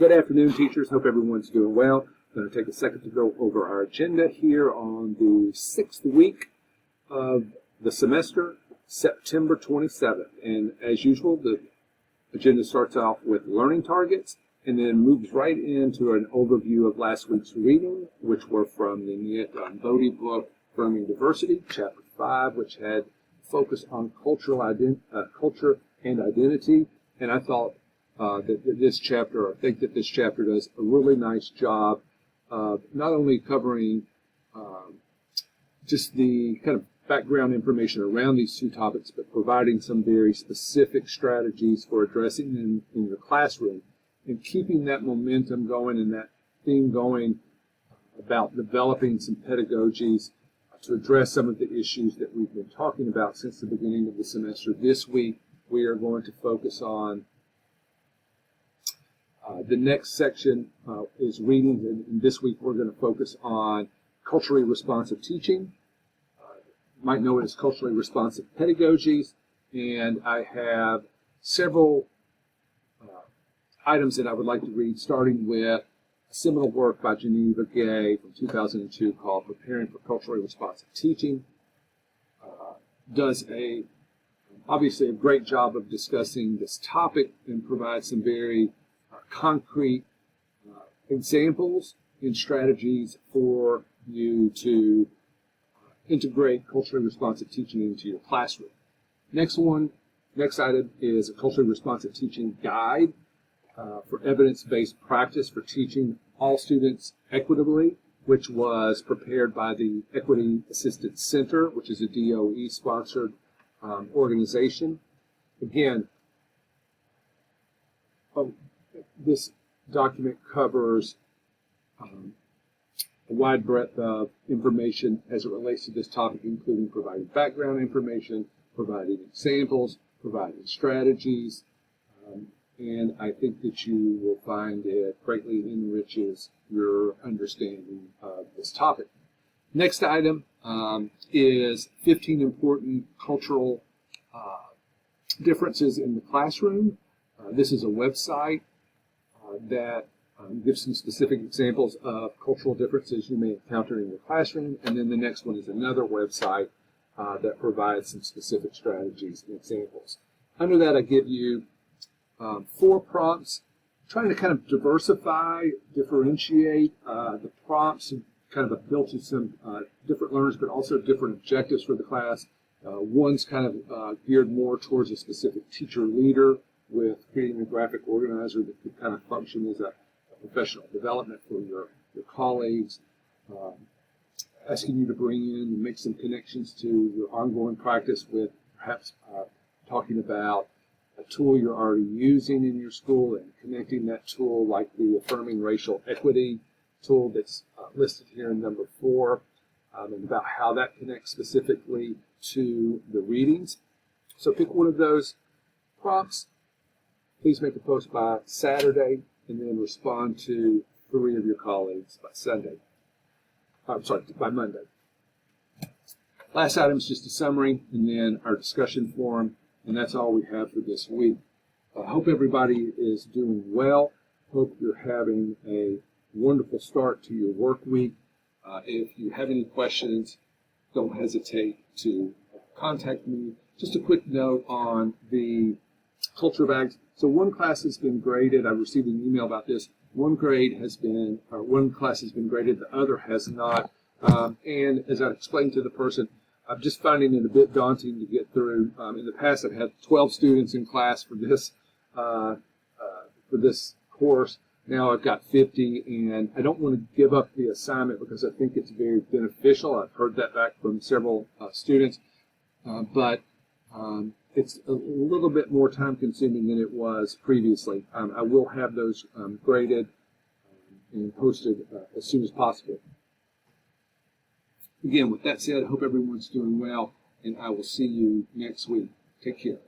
Good afternoon, teachers. Hope everyone's doing well. I'm going to take a second to go over our agenda here on the 6th week of the semester, September 27th. And as usual, the agenda starts off with learning targets and then moves right into an overview of last week's reading, which were from the Niet Bodhi book, Affirming Diversity, Chapter 5, which had focus on culture and identity. And I thought I think that this chapter does a really nice job of not only covering just the kind of background information around these two topics, but providing some very specific strategies for addressing them in your classroom and keeping that momentum going and that theme going about developing some pedagogies to address some of the issues that we've been talking about since the beginning of the semester. This week, we are going to focus on the next section is reading, and this week we're going to focus on culturally responsive teaching. You might know it as culturally responsive pedagogies, and I have several items that I would like to read, starting with a seminal work by Geneva Gay from 2002 called Preparing for Culturally Responsive Teaching. Does obviously a great job of discussing this topic and provides some very concrete examples and strategies for you to integrate culturally responsive teaching into your classroom. Next item is a culturally responsive teaching guide for evidence-based practice for teaching all students equitably, which was prepared by the Equity Assistance Center, which is a DOE-sponsored organization. Again, this document covers a wide breadth of information as it relates to this topic, including providing background information, providing examples, providing strategies, and I think that you will find it greatly enriches your understanding of this topic. Next item is 15 important cultural differences in the classroom. This is a website that gives some specific examples of cultural differences you may encounter in your classroom, and then the next one is another website that provides some specific strategies and examples. Under that, I give you 4 prompts, trying to kind of differentiate the prompts and kind of appeal to some different learners, but also different objectives for the class. One's kind of geared more towards a specific teacher leader, with creating a graphic organizer that could kind of function as a professional development for your colleagues, asking you to bring in and make some connections to your ongoing practice with perhaps talking about a tool you're already using in your school and connecting that tool, like the Affirming Racial Equity tool that's listed here in number 4, and about how that connects specifically to the readings. So pick one of those prompts. Please make a post by Saturday and then respond to 3 of your colleagues by by Monday. Last item is just a summary and then our discussion forum, and that's all we have for this week. I hope everybody is doing well. Hope you're having a wonderful start to your work week. If you have any questions, don't hesitate to contact me. Just a quick note on the culture bags. So one class has been graded. I received an email about this. One class has been graded, the other has not. And as I explained to the person, I'm just finding it a bit daunting to get through. In the past, I've had 12 students in class for this course. Now I've got 50, and I don't want to give up the assignment because I think it's very beneficial. I've heard that back from several students, but it's a little bit more time consuming than it was previously. I will have those graded and posted as soon as possible. Again, with that said, I hope everyone's doing well, and I will see you next week. Take care.